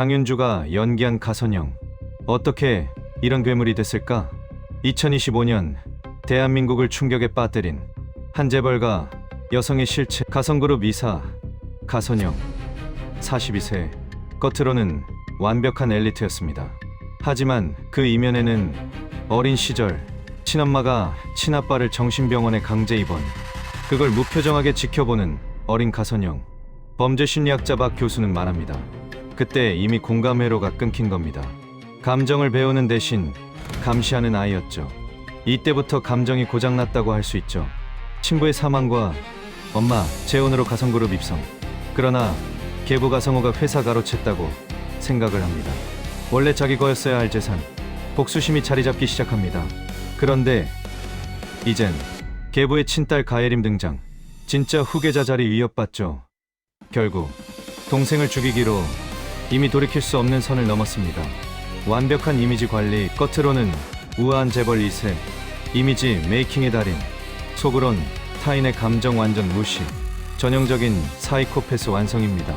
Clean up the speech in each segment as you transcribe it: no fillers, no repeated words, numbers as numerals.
장윤주가 연기한 가선영. 어떻게 이런 괴물이 됐을까? 2025년 대한민국을 충격에 빠뜨린 한 재벌가 여성의 실체. 가성그룹 이사 가선영 42세. 겉으로는 완벽한 엘리트였습니다. 하지만 그 이면에는 어린 시절 친엄마가 친아빠를 정신병원에 강제 입원. 그걸 무표정하게 지켜보는 어린 가선영. 범죄심리학자 박 교수는 말합니다. 그때 이미 공감 회로가 끊긴 겁니다. 감정을 배우는 대신 감시하는 아이였죠. 이때부터 감정이 고장났다고 할 수 있죠. 친부의 사망과 엄마 재혼으로 가성그룹 입성. 그러나 계부 가성호가 회사 가로챘다고 생각을 합니다. 원래 자기 거였어야 할 재산, 복수심이 자리 잡기 시작합니다. 그런데 이젠 계부의 친딸 가예림 등장. 진짜 후계자 자리 위협받죠. 결국 동생을 죽이기로 이미 돌이킬 수 없는 선을 넘었습니다. 완벽한 이미지 관리. 겉으로는 우아한 재벌 2세, 이미지 메이킹의 달인. 속으론 타인의 감정 완전 무시. 전형적인 사이코패스 완성입니다.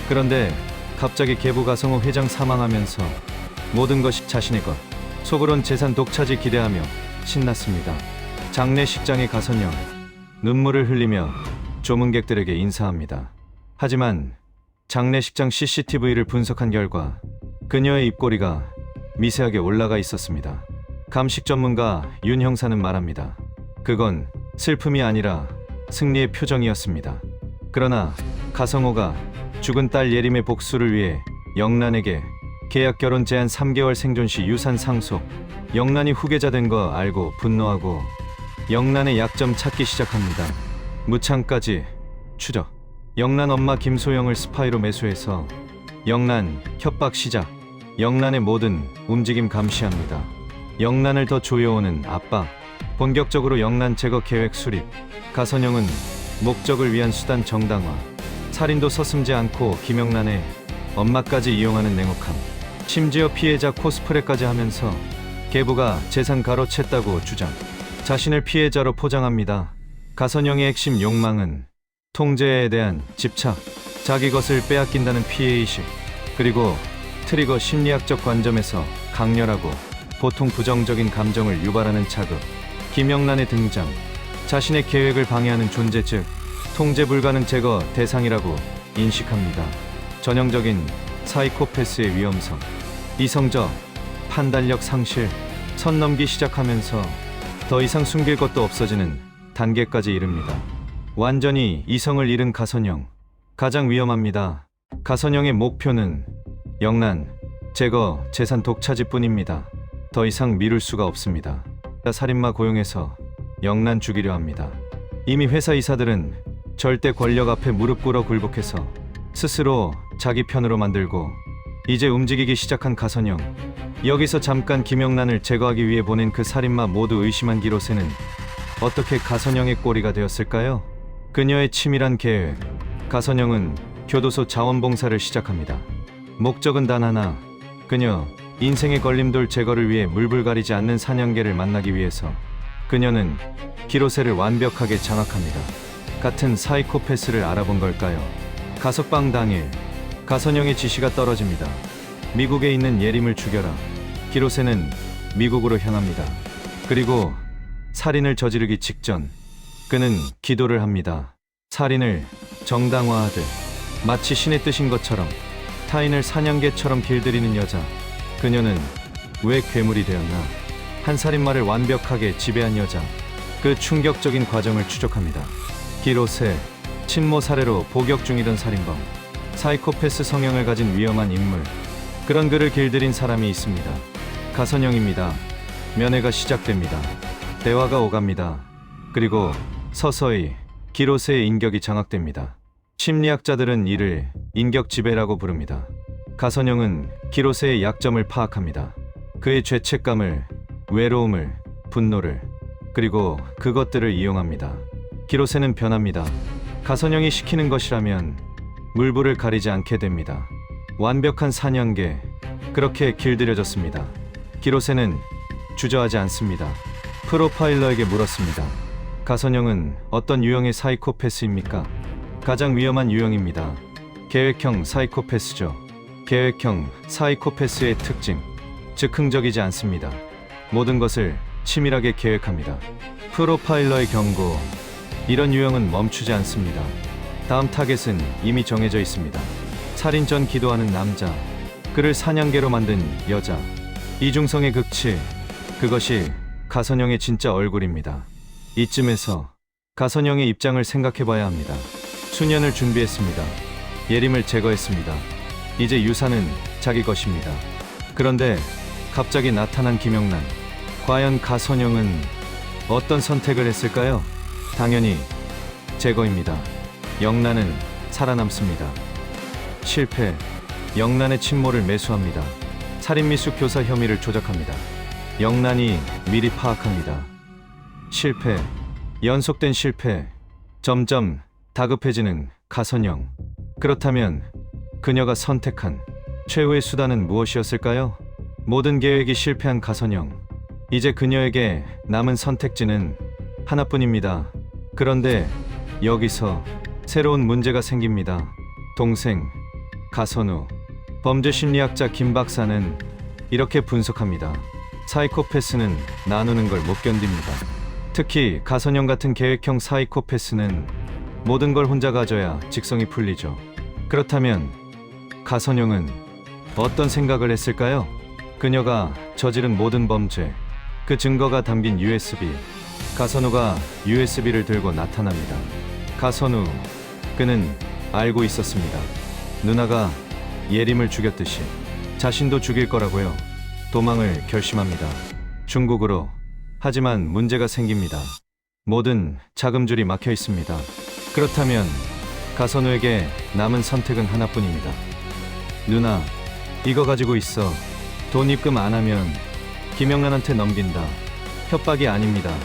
그런데 갑자기 계부 가성호 회장 사망하면서 모든 것이 자신의 것. 속으론 재산 독차지 기대하며 신났습니다. 장례식장에 가선영 눈물을 흘리며 조문객들에게 인사합니다. 하지만 장례식장 CCTV를 분석한 결과 그녀의 입꼬리가 미세하게 올라가 있었습니다. 감식 전문가 윤 형사는 말합니다. 그건 슬픔이 아니라 승리의 표정이었습니다. 그러나 가성호가 죽은 딸 예림의 복수를 위해 영란에게 계약 결혼 제한 3개월 생존 시 유산 상속. 영란이 후계자 된 거 알고 분노하고 영란의 약점 찾기 시작합니다. 무창까지 추적. 영란 엄마 김소영을 스파이로 매수해서 영란 협박 시작. 영란의 모든 움직임 감시합니다. 영란을 더 조여오는 압박. 본격적으로 영란 제거 계획 수립. 가선영은 목적을 위한 수단 정당화. 살인도 서슴지 않고 김영란의 엄마까지 이용하는 냉혹함. 심지어 피해자 코스프레까지 하면서 계부가 재산 가로챘다고 주장. 자신을 피해자로 포장합니다. 가선영의 핵심 욕망은 통제에 대한 집착, 자기 것을 빼앗긴다는 피해의식, 그리고 트리거 심리학적 관점에서 강렬하고 보통 부정적인 감정을 유발하는 자극. 김영란의 등장. 자신의 계획을 방해하는 존재, 즉 통제 불가능 제거 대상이라고 인식합니다. 전형적인 사이코패스의 위험성. 이성적, 판단력 상실. 선 넘기 시작하면서 더 이상 숨길 것도 없어지는 단계까지 이릅니다. 완전히 이성을 잃은 가선영. 가장 위험합니다. 가선영의 목표는 영란 제거, 재산 독차지뿐입니다. 더 이상 미룰 수가 없습니다. 살인마 고용해서 영란 죽이려 합니다. 이미 회사 이사들은 절대 권력 앞에 무릎 꿇어 굴복해서 스스로 자기 편으로 만들고 이제 움직이기 시작한 가선영. 여기서 잠깐 김영란을 제거하기 위해 보낸 그 살인마 모두 의심한 기로세는 어떻게 가선영의 꼬리가 되었을까요? 그녀의 치밀한 계획. 가선영은 교도소 자원봉사를 시작합니다. 목적은 단 하나. 그녀 인생의 걸림돌 제거를 위해 물불 가리지 않는 사냥개를 만나기 위해서. 그녀는 기로세를 완벽하게 장악합니다. 같은 사이코패스를 알아본 걸까요? 가석방 당일 가선영의 지시가 떨어집니다. 미국에 있는 예림을 죽여라. 기로세는 미국으로 향합니다. 그리고 살인을 저지르기 직전 그는 기도를 합니다. 살인을 정당화하듯 마치 신의 뜻인 것처럼 타인을 사냥개처럼 길들이는 여자. 그녀는 왜 괴물이 되었나? 한 살인마를 완벽하게 지배한 여자. 그 충격적인 과정을 추적합니다. 기로세, 친모 살해로 복역 중이던 살인범. 사이코패스 성향을 가진 위험한 인물. 그런 그를 길들인 사람이 있습니다. 가선영입니다. 면회가 시작됩니다. 대화가 오갑니다. 그리고 서서히 기로세의 인격이 장악됩니다. 심리학자들은 이를 인격 지배라고 부릅니다. 가선영은 기로세의 약점을 파악합니다. 그의 죄책감을, 외로움을, 분노를, 그리고 그것들을 이용합니다. 기로세는 변합니다. 가선영이 시키는 것이라면 물불을 가리지 않게 됩니다. 완벽한 사냥개. 그렇게 길들여졌습니다. 기로세는 주저하지 않습니다. 프로파일러에게 물었습니다. 가선영은 어떤 유형의 사이코패스입니까? 가장 위험한 유형입니다. 계획형 사이코패스죠. 계획형 사이코패스의 특징, 즉흥적이지 않습니다. 모든 것을 치밀하게 계획합니다. 프로파일러의 경고, 이런 유형은 멈추지 않습니다. 다음 타겟은 이미 정해져 있습니다. 살인 전 기도하는 남자, 그를 사냥개로 만든 여자, 이중성의 극치, 그것이 가선영의 진짜 얼굴입니다. 이쯤에서 가선영의 입장을 생각해봐야 합니다. 수년을 준비했습니다. 예림을 제거했습니다. 이제 유산은 자기 것입니다. 그런데 갑자기 나타난 김영란. 과연 가선영은 어떤 선택을 했을까요? 당연히 제거입니다. 영란은 살아남습니다. 실패. 영란의 침몰을 매수합니다. 살인미수 교사 혐의를 조작합니다. 영란이 미리 파악합니다. 실패. 연속된 실패. 점점 다급해지는 가선영. 그렇다면 그녀가 선택한 최후의 수단은 무엇이었을까요? 모든 계획이 실패한 가선영. 이제 그녀에게 남은 선택지는 하나뿐입니다. 그런데 여기서 새로운 문제가 생깁니다. 동생 가선우. 범죄 심리학자 김 박사는 이렇게 분석합니다. 사이코패스는 나누는 걸 못 견딥니다. 특히 가선영 같은 계획형 사이코패스는 모든 걸 혼자 가져야 직성이 풀리죠. 그렇다면 가선영은 어떤 생각을 했을까요? 그녀가 저지른 모든 범죄, 그 증거가 담긴 USB. 가선우가 USB를 들고 나타납니다. 가선우, 그는 알고 있었습니다. 누나가 예림을 죽였듯이 자신도 죽일 거라고요. 도망을 결심합니다. 중국으로. 하지만 문제가 생깁니다. 모든 자금줄이 막혀 있습니다. 그렇다면 가선우에게 남은 선택은 하나뿐입니다. 누나, 이거 가지고 있어. 돈 입금 안 하면 김영란한테 넘긴다. 협박이 아닙니다.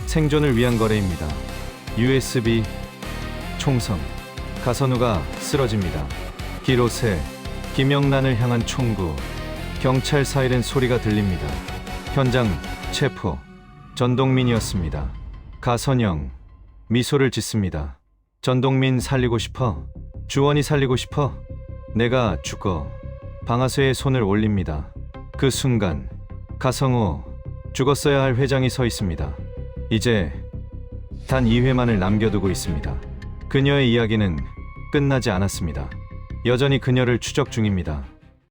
생존을 위한 거래입니다. USB 총성. 가선우가 쓰러집니다. 기로세. 김영란을 향한 총구. 경찰 사이렌 소리가 들립니다. 현장 체포. 전동민이었습니다. 가선영 미소를 짓습니다. 전동민 살리고 싶어? 주원이 살리고 싶어? 내가 죽어. 방아쇠에 손을 올립니다. 그 순간 가성호, 죽었어야 할 회장이 서 있습니다. 이제 단 2회만을 남겨두고 있습니다. 그녀의 이야기는 끝나지 않았습니다. 여전히 그녀를 추적 중입니다.